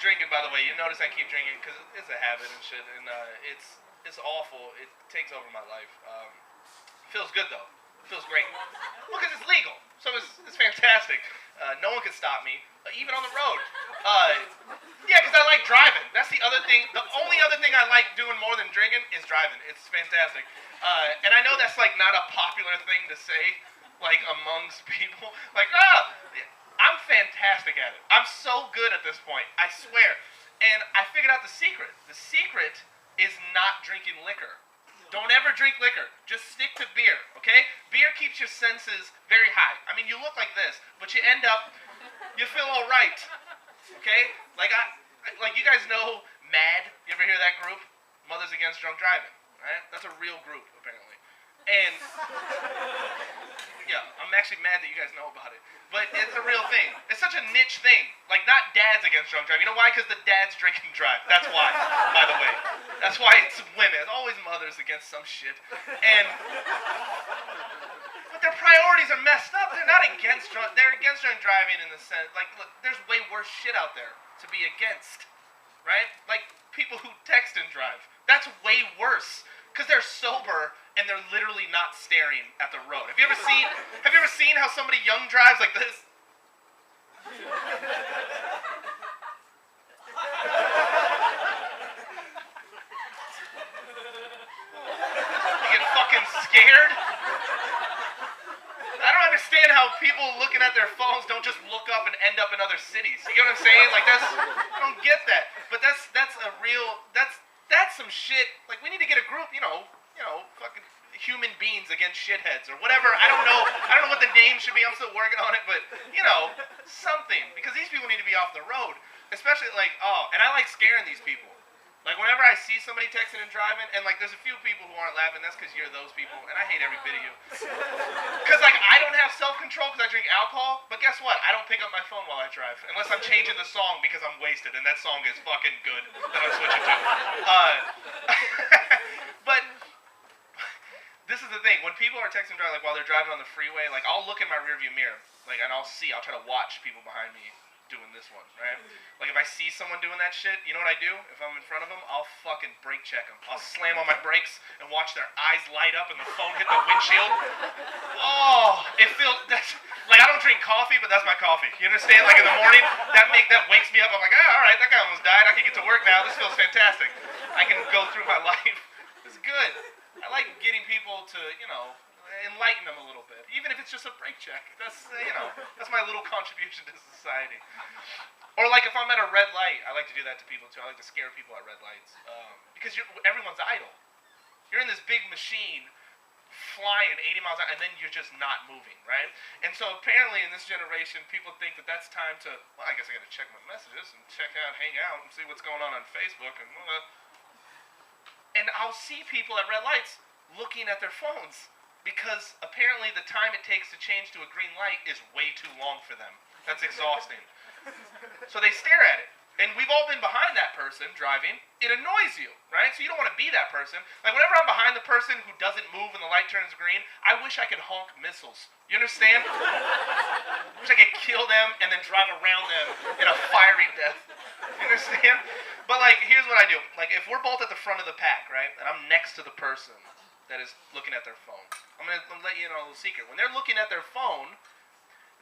drinking, by the way. You notice I keep drinking because it's a habit and shit, and it's awful. It takes over my life. Feels good though. Feels great. Well, because it's legal, so it's fantastic. No one can stop me, even on the road. Yeah, because I like driving. That's the other thing. The only other thing I like doing more than drinking is driving. It's fantastic. And I know that's like not a popular thing to say, like amongst people. Like, I'm fantastic at it. I'm so good at this point. I swear. And I figured out the secret. The secret is not drinking liquor. Don't ever drink liquor. Just stick to beer, okay? Beer keeps your senses very high. I mean, you look like this, but you end up, you feel all right, okay? Like you guys know MAD. You ever hear that group? Mothers Against Drunk Driving, right? That's a real group, apparently. And, yeah, I'm actually mad that you guys know about it. But it's a real thing. It's such a niche thing. Like, not dads against drunk driving. You know why? Because the dads drink and drive. That's why, by the way. That's why it's women. It's always mothers against some shit. But their priorities are messed up. They're not against drunk. They're against drunk driving in the sense, like, look, there's way worse shit out there to be against, right? Like, people who text and drive. That's way worse. Because they're sober and they're literally not staring at the road. Have you ever seen how somebody young drives like this? You get fucking scared? I don't understand how people looking at their phones don't just look up and end up in other cities. You get what I'm saying? Like I don't get that. But that's some shit. Like, we need to get a group, fucking human beings against shitheads or whatever. I don't know what the name should be. I'm still working on it, but something, because these people need to be off the road. Especially and I like scaring these people. Like, whenever I see somebody texting and driving, and like there's a few people who aren't laughing, that's because you're those people, and I hate every bit of you. Because like I don't have self-control because I drink alcohol, but guess what? I don't pick up my phone while I drive unless I'm changing the song because I'm wasted, and that song is fucking good that I'm switching to. But this is the thing: when people are texting and driving, like while they're driving on the freeway, like I'll look in my rearview mirror, like, and I'll try to watch people behind me doing this one, right? Like, if I see someone doing that shit, you know what I do? If I'm in front of them, I'll fucking brake check them. I'll slam on my brakes and watch their eyes light up and the phone hit the windshield. Oh, it feels, like, I don't drink coffee, but that's my coffee. You understand? Like, in the morning, that wakes me up. I'm like, all right, that guy almost died. I can get to work now. This feels fantastic. I can go through my life. It's good. I like getting people to, enlighten them a little bit, even if it's just a brake check. That's that's my little contribution to society. Or like if I'm at a red light, I like to do that to people too. I like to scare people at red lights because everyone's idle. You're in this big machine flying 80 miles an hour, and then you're just not moving, right? And so apparently in this generation, people think that that's time to. Well, I guess I got to check my messages and hang out, and see what's going on Facebook, and I'll see people at red lights looking at their phones. Because apparently the time it takes to change to a green light is way too long for them. That's exhausting. So they stare at it. And we've all been behind that person driving. It annoys you, right? So you don't want to be that person. Like whenever I'm behind the person who doesn't move when the light turns green, I wish I could honk missiles. You understand? I wish I could kill them and then drive around them in a fiery death. You understand? But like, here's what I do. Like if we're both at the front of the pack, right? And I'm next to the person that is looking at their phone. I'm going to let you know a little secret. When they're looking at their phone,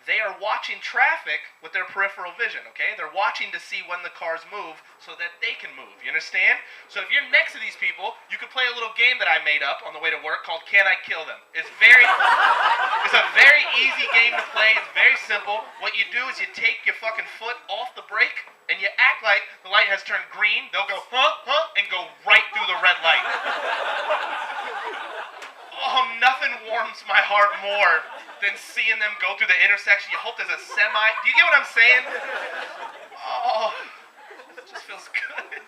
they are watching traffic with their peripheral vision, okay? They're watching to see when the cars move so that they can move. You understand? So if you're next to these people, you could play a little game that I made up on the way to work called Can I Kill Them? It's a very easy game to play. It's very simple. What you do is you take your fucking foot off the brake and you act like the light has turned green. They'll go, and go right through the red light. Oh, nothing warms my heart more than seeing them go through the intersection. You hope there's a semi. Do you get what I'm saying? Oh, it just feels good.